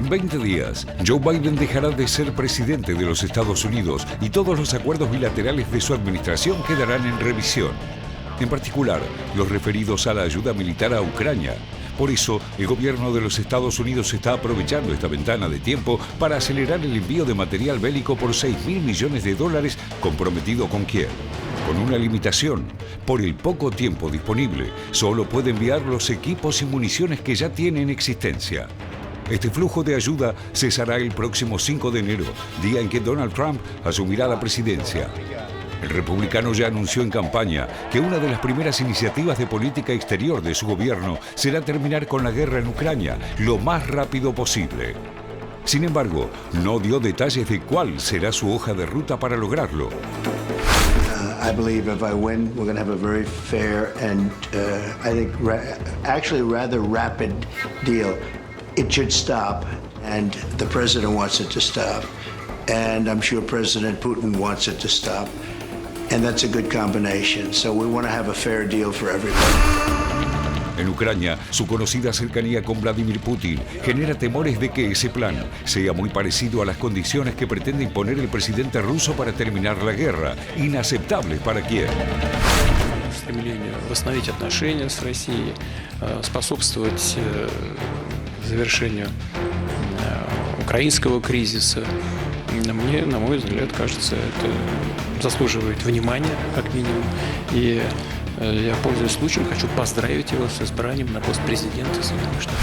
En 20 días, Joe Biden dejará de ser presidente de los Estados Unidos y todos los acuerdos bilaterales de su administración quedarán en revisión. En particular, los referidos a la ayuda militar a Ucrania. Por eso, el gobierno de los Estados Unidos está aprovechando esta ventana de tiempo para acelerar el envío de material bélico por $6.000 millones comprometido con Kiev. Con una limitación: por el poco tiempo disponible, solo puede enviar los equipos y municiones que ya tiene en existencia. Este flujo de ayuda cesará el próximo 5 de enero, día en que Donald Trump asumirá la presidencia. El republicano ya anunció en campaña que una de las primeras iniciativas de política exterior de su gobierno será terminar con la guerra en Ucrania lo más rápido posible. Sin embargo, no dio detalles de cuál será su hoja de ruta para lograrlo. I believe if I win, we're going to have a very fair and I think actually rather rapid deal. It should stop, and the president wants it to stop, and I'm sure President Putin wants it to stop, and that's a good combination. So we want to have a fair deal for everybody. En Ucrania, su conocida cercanía con Vladimir Putin genera temores de que ese plan sea muy parecido a las condiciones que pretende imponer el presidente ruso para terminar la guerra, inaceptables para Kiev. Стремление восстановить отношения с Россией, способствовать завершению украинского кризиса. Мне, на мой взгляд, кажется, это заслуживает внимания, как минимум. И я, пользуясь случаем, хочу поздравить его с избранием на пост президента Соединенных Штатов.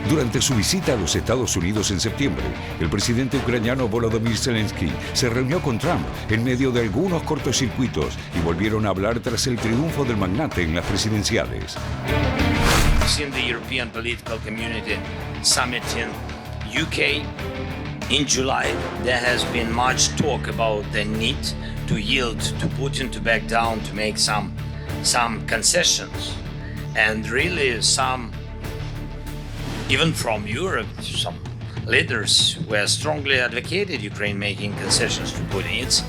Durante su visita a los Estados Unidos en septiembre, el presidente ucraniano Volodymyr Zelensky se reunió con Trump en medio de algunos cortocircuitos y volvieron a hablar tras el triunfo del magnate en las presidenciales. In the European Political Community Summit in UK in July, there has been much talk about the need to yield to Putin, to back down, to make some concessions, and really some, even from Europe, some leaders were strongly advocated Ukraine making concessions to Putin. It's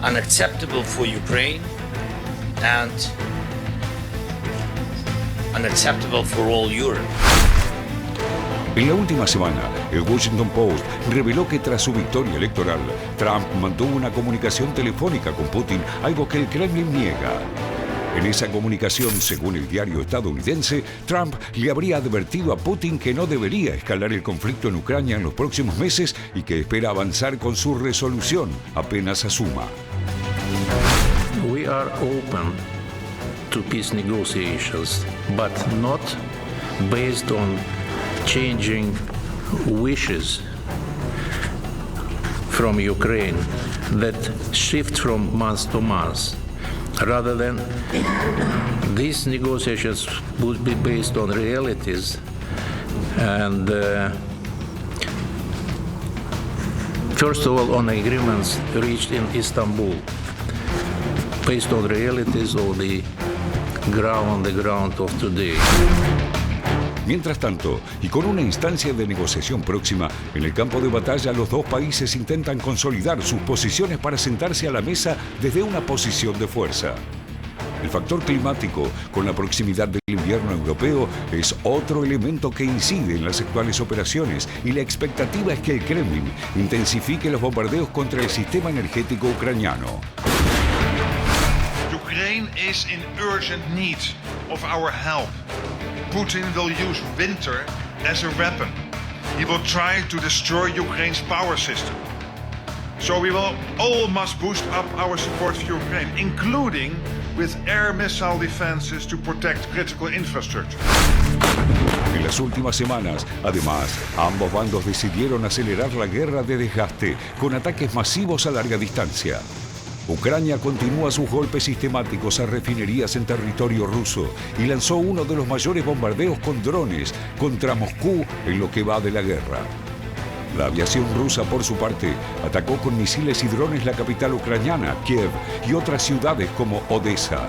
unacceptable for Ukraine and unacceptable for all Europe. En la última semana, el Washington Post reveló que tras su victoria electoral, Trump mantuvo una comunicación telefónica con Putin, algo que el Kremlin niega. En esa comunicación, según el diario estadounidense, Trump le habría advertido a Putin que no debería escalar el conflicto en Ucrania en los próximos meses y que espera avanzar con su resolución apenas asuma. We are open to peace negotiations, but not based on changing wishes from Ukraine that shift from month to month. Rather than these negotiations would be based on realities and first of all on agreements reached in Istanbul based on realities of the ground of today. Mientras tanto, y con una instancia de negociación próxima, en el campo de batalla los dos países intentan consolidar sus posiciones para sentarse a la mesa desde una posición de fuerza. El factor climático, con la proximidad del invierno europeo, es otro elemento que incide en las actuales operaciones y la expectativa es que el Kremlin intensifique los bombardeos contra el sistema energético ucraniano. Ukraine is in urgent need of our help. Putin will use winter as a weapon. He will try to destroy Ukraine's power system. So we will all must boost up our support for Ukraine, including with air missile defenses to protect critical infrastructure. En las últimas semanas, además, ambos bandos decidieron acelerar la guerra de desgaste con ataques masivos a larga distancia. Ucrania continúa sus golpes sistemáticos a refinerías en territorio ruso y lanzó uno de los mayores bombardeos con drones contra Moscú en lo que va de la guerra. La aviación rusa, por su parte, atacó con misiles y drones la capital ucraniana, Kiev, y otras ciudades como Odessa.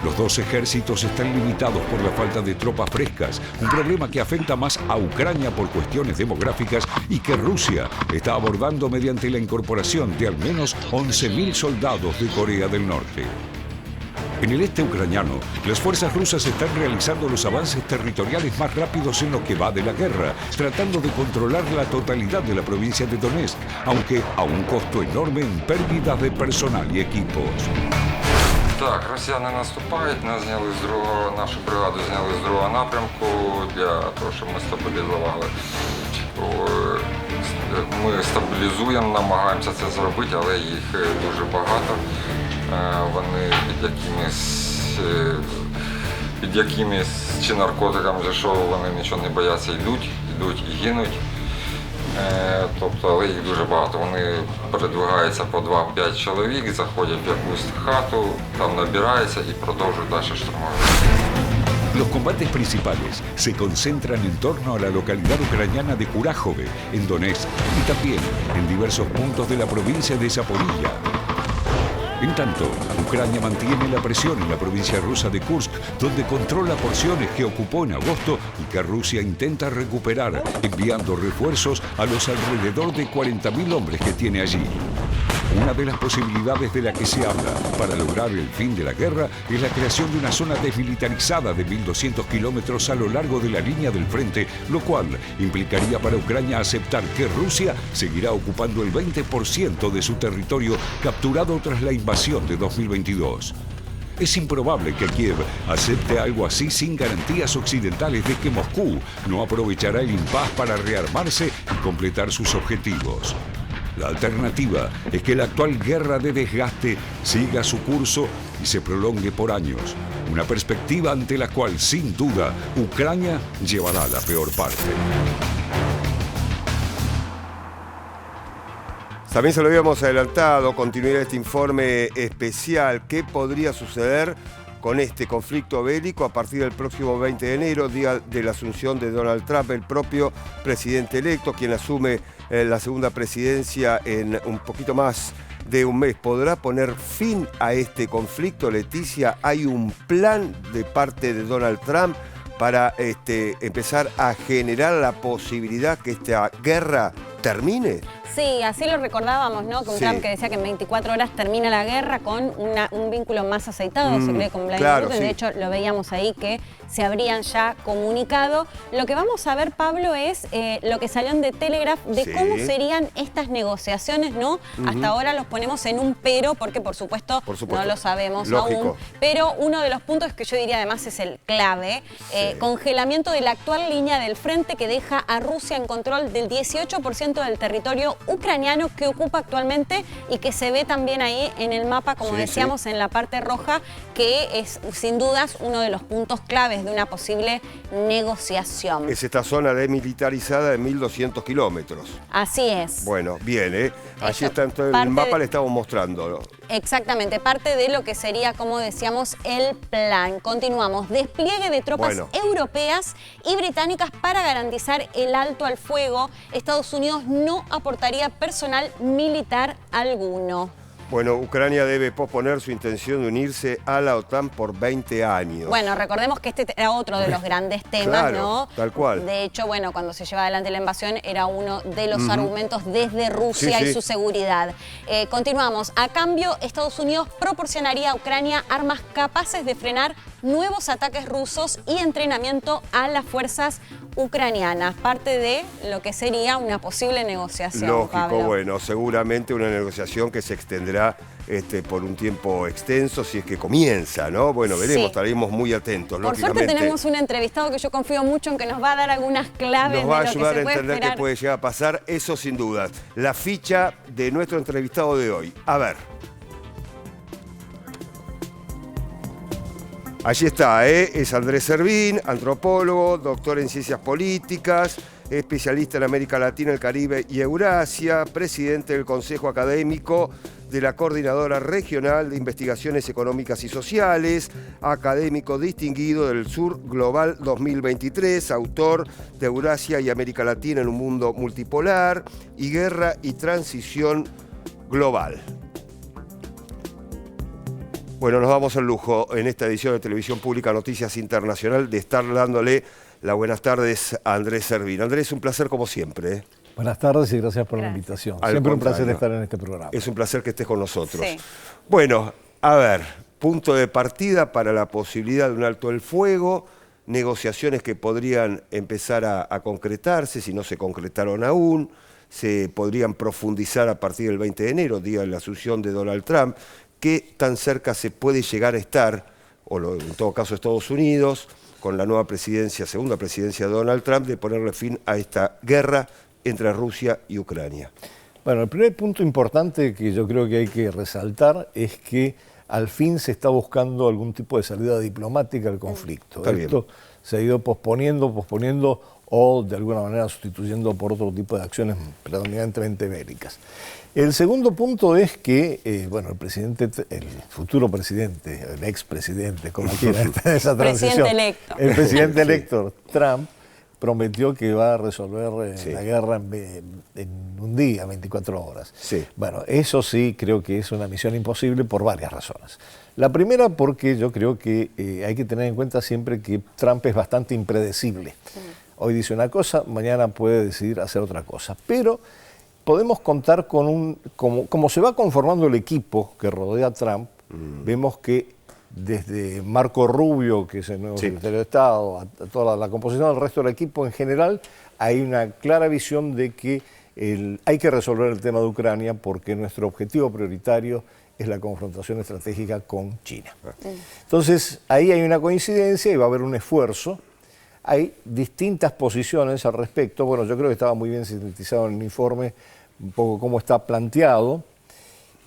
Los dos ejércitos están limitados por la falta de tropas frescas, un problema que afecta más a Ucrania por cuestiones demográficas y que Rusia está abordando mediante la incorporación de al menos 11.000 soldados de Corea del Norte. En el este ucraniano, las fuerzas rusas están realizando los avances territoriales más rápidos en lo que va de la guerra, tratando de controlar la totalidad de la provincia de Donetsk, aunque a un costo enorme en pérdidas de personal y equipos. Так, росіяни наступають, нас зняли з другого, нашу бригаду зняли з другого напрямку для того, щоб ми стабілізували. Ми стабілізуємо, намагаємося це зробити, але їх дуже багато. Вони під якимись чи наркотиками, чи що, вони нічого не бояться, йдуть і гинуть. Тобто, але їх дуже багато. Вони передвигаються по 2-5 чоловік, заходять в якусь хату, там набираються і продовжують далі штурмувати. Los combates principales se concentran en torno a la localidad ucraniana de Kurakhove, en Donetsk, y también en diversos puntos de la provincia de Zaporilla. En tanto, Ucrania mantiene la presión en la provincia rusa de Kursk, donde controla porciones que ocupó en agosto y que Rusia intenta recuperar, enviando refuerzos a los alrededor de 40.000 hombres que tiene allí. Una de las posibilidades de la que se habla para lograr el fin de la guerra es la creación de una zona desmilitarizada de 1.200 kilómetros a lo largo de la línea del frente, lo cual implicaría para Ucrania aceptar que Rusia seguirá ocupando el 20% de su territorio capturado tras la invasión de 2022. Es improbable que Kiev acepte algo así sin garantías occidentales de que Moscú no aprovechará el impas para rearmarse y completar sus objetivos. La alternativa es que la actual guerra de desgaste siga su curso y se prolongue por años. Una perspectiva ante la cual, sin duda, Ucrania llevará la peor parte. También se lo habíamos adelantado, continuará este informe especial. ¿Qué podría suceder con este conflicto bélico a partir del próximo 20 de enero, día de la asunción de Donald Trump, el propio presidente electo, quien asume la segunda presidencia en un poquito más de un mes? ¿Podrá poner fin a este conflicto, Leticia? ¿Hay un plan de parte de Donald Trump para empezar a generar la posibilidad que esta guerra termine? Sí, así lo recordábamos, ¿no? Con Trump, que decía que en 24 horas termina la guerra con un vínculo más aceitado, se cree, con Vladimir Putin. Sí. De hecho, lo veíamos ahí que se habrían ya comunicado. Lo que vamos a ver, Pablo, es lo que salió en The Telegraph de cómo serían estas negociaciones, ¿no? Hasta ahora los ponemos en un pero, porque por supuesto no lo sabemos aún. Pero uno de los puntos que yo diría además es el clave, congelamiento de la actual línea del frente que deja a Rusia en control del 18% del territorio ucraniano que ocupa actualmente y que se ve también ahí en el mapa, como decíamos, en la parte roja, que es sin dudas uno de los puntos claves de una posible negociación. Es esta zona demilitarizada de 1.200 kilómetros. Así es. Bueno, bien, allí está en todo el mapa, le estamos mostrando. Exactamente, parte de lo que sería, como decíamos, el plan. Continuamos. Despliegue de tropas europeas y británicas para garantizar el alto al fuego. Estados Unidos no aportaría personal militar alguno. Bueno, Ucrania debe posponer su intención de unirse a la OTAN por 20 años. Bueno, recordemos que este era otro de los grandes temas, claro, ¿no? Tal cual. De hecho, bueno, cuando se lleva adelante la invasión era uno de los argumentos desde Rusia y su seguridad. Continuamos. A cambio, Estados Unidos proporcionaría a Ucrania armas capaces de frenar nuevos ataques rusos y entrenamiento a las fuerzas ucranianas. Parte de lo que sería una posible negociación, Lógico, Pablo. bueno, seguramente una negociación que se extenderá por un tiempo extenso, si es que comienza, ¿no? Bueno, veremos, estaremos muy atentos, Por lógicamente. suerte tenemos un entrevistado que yo confío mucho en que nos va a dar algunas claves. Nos va a de lo ayudar que se a puede entender esperar. qué puede llegar a pasar, eso sin dudas. La ficha de nuestro entrevistado de hoy. A ver. Allí está, es Andrés Servín, antropólogo, doctor en ciencias políticas, especialista en América Latina, el Caribe y Eurasia, presidente del Consejo Académico de la Coordinadora Regional de Investigaciones Económicas y Sociales, académico distinguido del Sur Global 2023, autor de Eurasia y América Latina en un mundo multipolar y Guerra y Transición Global. Bueno, nos damos el lujo en esta edición de Televisión Pública Noticias Internacional de estar dándole las buenas tardes a Andrés Servín. Andrés, un placer como siempre. Buenas tardes y gracias por la invitación. Siempre un placer estar en este programa. Es un placer que estés con nosotros. Sí. Bueno, a ver, punto de partida para la posibilidad de un alto el fuego, negociaciones que podrían empezar a concretarse, si no se concretaron aún, se podrían profundizar a partir del 20 de enero, día de la asunción de Donald Trump. ¿Qué tan cerca se puede llegar a estar, en todo caso Estados Unidos, con la nueva presidencia, segunda presidencia de Donald Trump, de ponerle fin a esta guerra entre Rusia y Ucrania? Bueno, el primer punto importante que yo creo que hay que resaltar es que al fin se está buscando algún tipo de salida diplomática al conflicto. Esto se ha ido posponiendo o de alguna manera sustituyendo por otro tipo de acciones predominantemente bélicas. El segundo punto es que, bueno, el futuro presidente, el expresidente, como quiera, está en esa transición. El presidente electo Trump prometió que va a resolver la guerra en un día, 24 horas. Sí. Bueno, eso sí creo que es una misión imposible por varias razones. La primera porque yo creo que hay que tener en cuenta siempre que Trump es bastante impredecible. Hoy dice una cosa, mañana puede decidir hacer otra cosa. Pero podemos contar con como se va conformando el equipo que rodea a Trump, vemos que desde Marco Rubio, que es el nuevo secretario de Estado, a toda la composición del resto del equipo en general, hay una clara visión de que hay que resolver el tema de Ucrania porque nuestro objetivo prioritario es la confrontación estratégica con China. Entonces, ahí hay una coincidencia y va a haber un esfuerzo. Hay distintas posiciones al respecto. Bueno, yo creo que estaba muy bien sintetizado en el informe un poco cómo está planteado.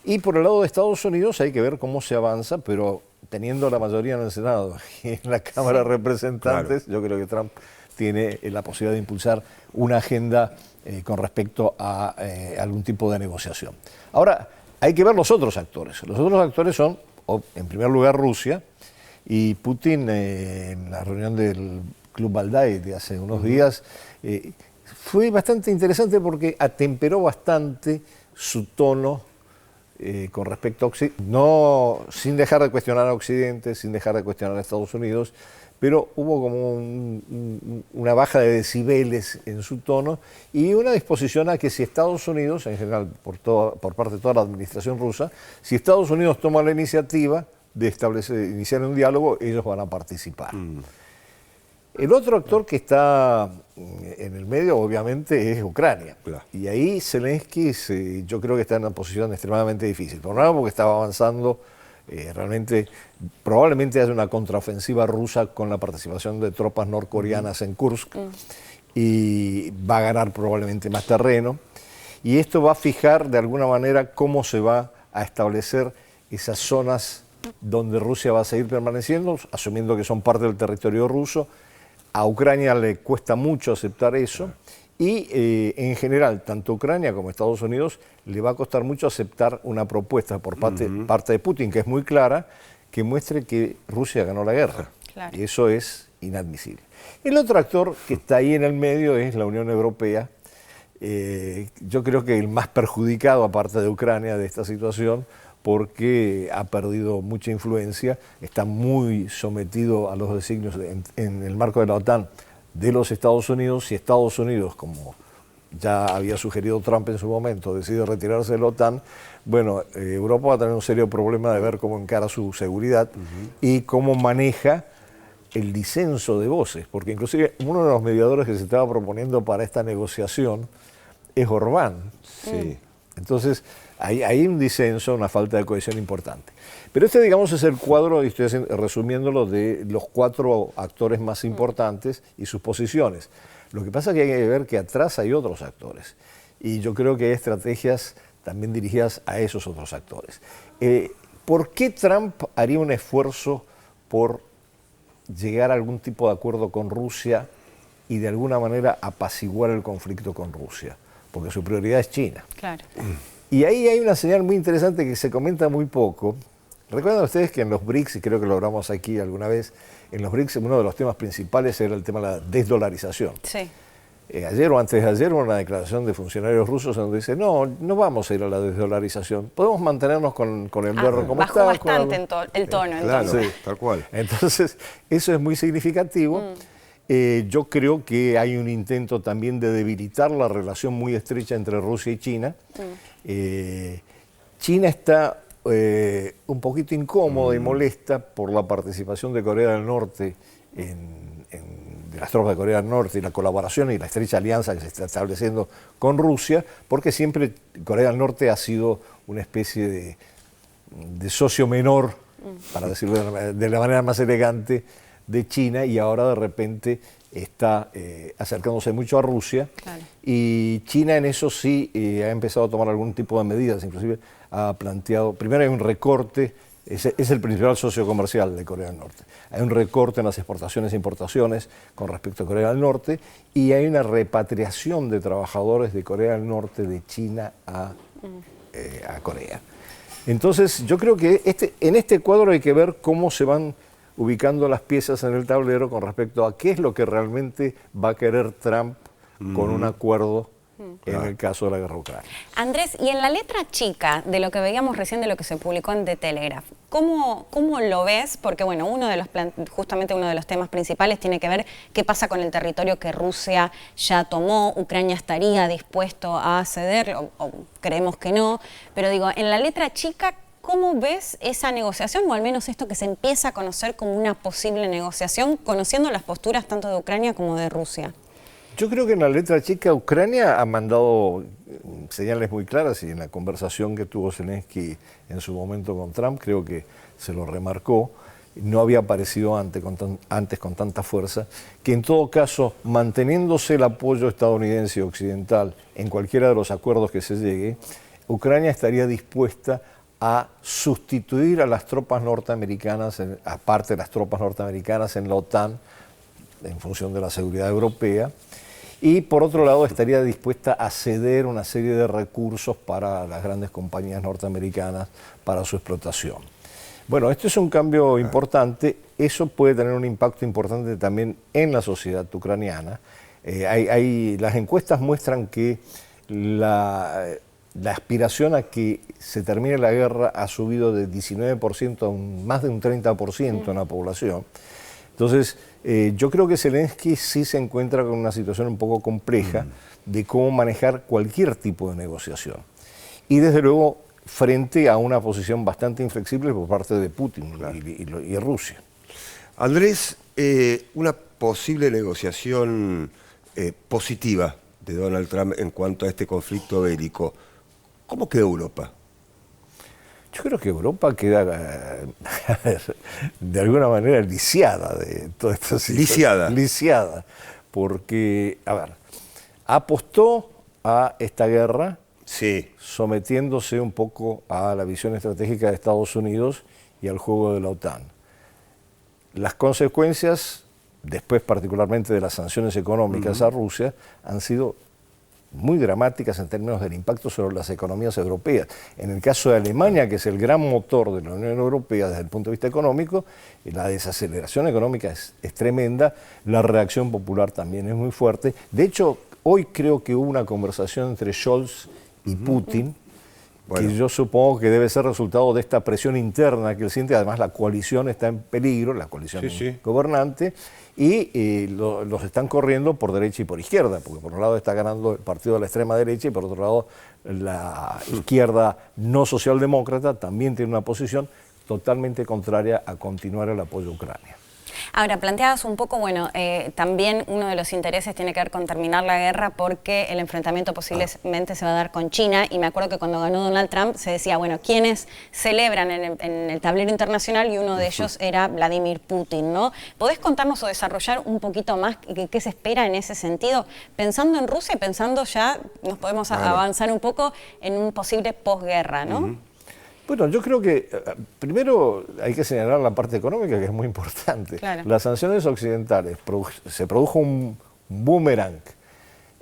Y por el lado de Estados Unidos hay que ver cómo se avanza, pero teniendo la mayoría en el Senado y en la Cámara de Representantes, yo creo que Trump tiene la posibilidad de impulsar una agenda con respecto a algún tipo de negociación. Ahora, hay que ver los otros actores. Los otros actores son, en primer lugar, Rusia, y Putin en la reunión del Club Valdai de hace unos días fue bastante interesante porque atemperó bastante su tono con respecto a Occidente, sin dejar de cuestionar a Occidente, sin dejar de cuestionar a Estados Unidos, pero hubo como una baja de decibeles en su tono y una disposición a que si Estados Unidos, en general por parte de toda la administración rusa, si Estados Unidos toma la iniciativa de iniciar un diálogo, ellos van a participar. El otro actor que está en el medio, obviamente, es Ucrania. Claro. Y ahí Zelensky yo creo que está en una posición extremadamente difícil. Por un lado, porque estaba avanzando, probablemente haya una contraofensiva rusa con la participación de tropas norcoreanas en Kursk y va a ganar probablemente más terreno. Y esto va a fijar de alguna manera cómo se va a establecer esas zonas donde Rusia va a seguir permaneciendo, asumiendo que son parte del territorio ruso. A Ucrania le cuesta mucho aceptar eso y en general, tanto Ucrania como Estados Unidos le va a costar mucho aceptar una propuesta por parte de Putin, que es muy clara, que muestre que Rusia ganó la guerra. Claro. Y eso es inadmisible. El otro actor que está ahí en el medio es la Unión Europea. Yo creo que el más perjudicado, aparte de Ucrania, de esta situación, porque ha perdido mucha influencia, está muy sometido a los designios en el marco de la OTAN de los Estados Unidos. Si Estados Unidos, como ya había sugerido Trump en su momento, decide retirarse de la OTAN, bueno, Europa va a tener un serio problema de ver cómo encara su seguridad y cómo maneja el disenso de voces, porque inclusive uno de los mediadores que se estaba proponiendo para esta negociación es Orbán. Sí. Entonces, hay un disenso, una falta de cohesión importante. Pero digamos, es el cuadro, y estoy resumiéndolo, de los 4 actores más importantes y sus posiciones. Lo que pasa es que hay que ver que atrás hay otros actores. Y yo creo que hay estrategias también dirigidas a esos otros actores. ¿Por qué Trump haría un esfuerzo por llegar a algún tipo de acuerdo con Rusia y de alguna manera apaciguar el conflicto con Rusia? Porque su prioridad es China. Claro. Y ahí hay una señal muy interesante que se comenta muy poco. Recuerdan ustedes que en los BRICS, y creo que lo hablamos aquí alguna vez, en los BRICS uno de los temas principales era el tema de la desdolarización. Sí. Ayer o antes de ayer hubo una declaración de funcionarios rusos donde dice, no vamos a ir a la desdolarización, podemos mantenernos con el dólar como está. Bajó bastante el tono. Claro, sí, tal cual. Entonces, eso es muy significativo. Yo creo que hay un intento también de debilitar la relación muy estrecha entre Rusia y China. China está un poquito incómoda y molesta por la participación de Corea del Norte de las tropas de Corea del Norte y la colaboración y la estrecha alianza que se está estableciendo con Rusia, porque siempre Corea del Norte ha sido una especie de socio menor, para decirlo de la manera más elegante, de China, y ahora de repente está acercándose mucho a Rusia. Claro. Y China en eso sí ha empezado a tomar algún tipo de medidas, inclusive ha planteado, primero hay un recorte, es el principal socio comercial de Corea del Norte, hay un recorte en las exportaciones e importaciones con respecto a Corea del Norte, y hay una repatriación de trabajadores de Corea del Norte de China a Corea. Entonces yo creo que en este cuadro hay que ver cómo se van ubicando las piezas en el tablero con respecto a qué es lo que realmente va a querer Trump con un acuerdo en el caso de la guerra ucraniana. Andrés, y en la letra chica de lo que veíamos recién, de lo que se publicó en The Telegraph, ¿cómo lo ves? Porque bueno, justamente uno de los temas principales tiene que ver qué pasa con el territorio que Rusia ya tomó. Ucrania estaría dispuesto a ceder, o creemos que no, pero digo, en la letra chica, ¿cómo ves esa negociación, o al menos esto que se empieza a conocer como una posible negociación, conociendo las posturas tanto de Ucrania como de Rusia? Yo creo que en la letra chica Ucrania ha mandado señales muy claras, y en la conversación que tuvo Zelensky en su momento con Trump creo que se lo remarcó, no había aparecido antes con tanta fuerza, que en todo caso, manteniéndose el apoyo estadounidense y occidental en cualquiera de los acuerdos que se llegue, Ucrania estaría dispuesta a sustituir a las tropas norteamericanas, aparte de las tropas norteamericanas en la OTAN, en función de la seguridad europea, y por otro lado estaría dispuesta a ceder una serie de recursos para las grandes compañías norteamericanas para su explotación. Bueno, esto es un cambio importante, eso puede tener un impacto importante también en la sociedad ucraniana. Las encuestas muestran que la aspiración a que se termine la guerra ha subido de 19% a más de un 30% en la población. Entonces, yo creo que Zelensky sí se encuentra con una situación un poco compleja de cómo manejar cualquier tipo de negociación. Y desde luego, frente a una posición bastante inflexible por parte de Putin y Rusia. Andrés, una posible negociación positiva de Donald Trump en cuanto a este conflicto bélico, ¿cómo queda Europa? Yo creo que Europa queda, de alguna manera, lisiada de toda esta situación. Lisiada. Porque, a ver, apostó a esta guerra, sometiéndose un poco a la visión estratégica de Estados Unidos y al juego de la OTAN. Las consecuencias, después particularmente de las sanciones económicas a Rusia, han sido muy dramáticas en términos del impacto sobre las economías europeas. En el caso de Alemania, que es el gran motor de la Unión Europea desde el punto de vista económico, la desaceleración económica es tremenda, la reacción popular también es muy fuerte. De hecho, hoy creo que hubo una conversación entre Scholz y Putin, que yo supongo que debe ser resultado de esta presión interna que él siente. Además, la coalición está en peligro, la coalición gobernante, y los están corriendo por derecha y por izquierda, porque por un lado está ganando el partido de la extrema derecha y por otro lado la izquierda no socialdemócrata también tiene una posición totalmente contraria a continuar el apoyo a Ucrania. Ahora, planteabas un poco, bueno, también uno de los intereses tiene que ver con terminar la guerra, porque el enfrentamiento posiblemente se va a dar con China, y me acuerdo que cuando ganó Donald Trump se decía, bueno, ¿quiénes celebran en el tablero internacional? Y uno de ellos era Vladimir Putin, ¿no? ¿Podés contarnos o desarrollar un poquito más qué se espera en ese sentido? Pensando en Rusia y pensando ya, nos podemos avanzar un poco en un posible posguerra, ¿no? Bueno, yo creo que primero hay que señalar la parte económica, que es muy importante. Claro. Las sanciones occidentales, se produjo un boomerang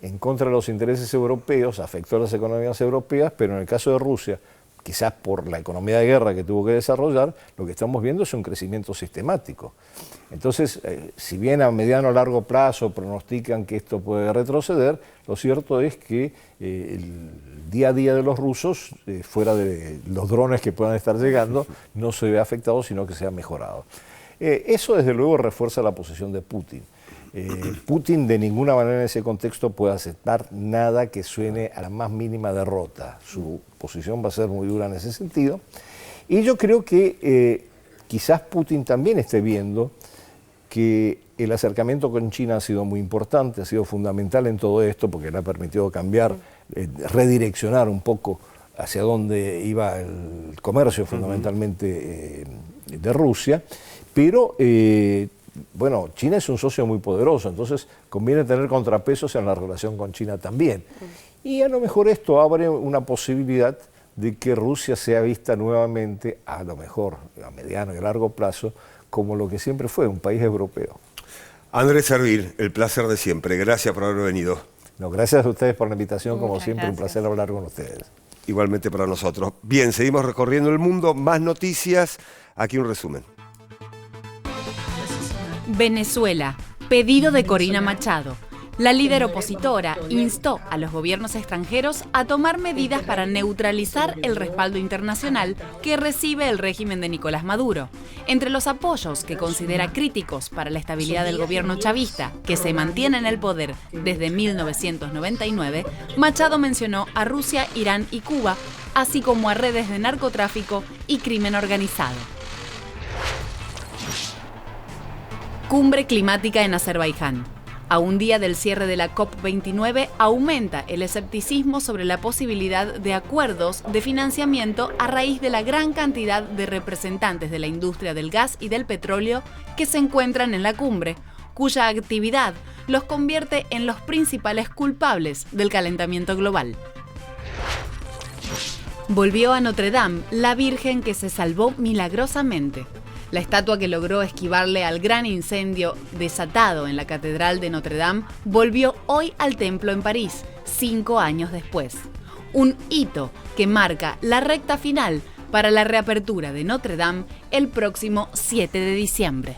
en contra de los intereses europeos, afectó a las economías europeas, pero en el caso de Rusia, quizás por la economía de guerra que tuvo que desarrollar, lo que estamos viendo es un crecimiento sistemático. Entonces, si bien a mediano o largo plazo pronostican que esto puede retroceder, lo cierto es que el día a día de los rusos, fuera de los drones que puedan estar llegando, no se ve afectado, sino que se ha mejorado. Eso desde luego refuerza la posición de Putin. Putin de ninguna manera en ese contexto puede aceptar nada que suene a la más mínima derrota. Su posición va a ser muy dura en ese sentido. Y yo creo que quizás Putin también esté viendo que el acercamiento con China ha sido muy importante, ha sido fundamental en todo esto porque le ha permitido cambiar, redireccionar un poco hacia dónde iba el comercio fundamentalmente de Rusia, pero bueno, China es un socio muy poderoso, entonces conviene tener contrapesos en la relación con China también. Y a lo mejor esto abre una posibilidad de que Rusia sea vista nuevamente, a lo mejor a mediano y a largo plazo, como lo que siempre fue, un país europeo. Andrés Servil, el placer de siempre. Gracias por haber venido. No, gracias a ustedes por la invitación, como Muchas siempre, gracias. un placer hablar con ustedes. Igualmente para nosotros. Bien, seguimos recorriendo el mundo, más noticias, aquí un resumen. Venezuela. Pedido de Corina Machado. La líder opositora instó a los gobiernos extranjeros a tomar medidas para neutralizar el respaldo internacional que recibe el régimen de Nicolás Maduro. Entre los apoyos que considera críticos para la estabilidad del gobierno chavista, que se mantiene en el poder desde 1999, Machado mencionó a Rusia, Irán y Cuba, así como a redes de narcotráfico y crimen organizado. Cumbre climática en Azerbaiyán. A un día del cierre de la COP29, aumenta el escepticismo sobre la posibilidad de acuerdos de financiamiento a raíz de la gran cantidad de representantes de la industria del gas y del petróleo que se encuentran en la cumbre, cuya actividad los convierte en los principales culpables del calentamiento global. Volvió a Notre Dame, la Virgen que se salvó milagrosamente. La estatua que logró esquivarle al gran incendio desatado en la Catedral de Notre Dame volvió hoy al templo en París, 5 años después. Un hito que marca la recta final para la reapertura de Notre Dame el próximo 7 de diciembre.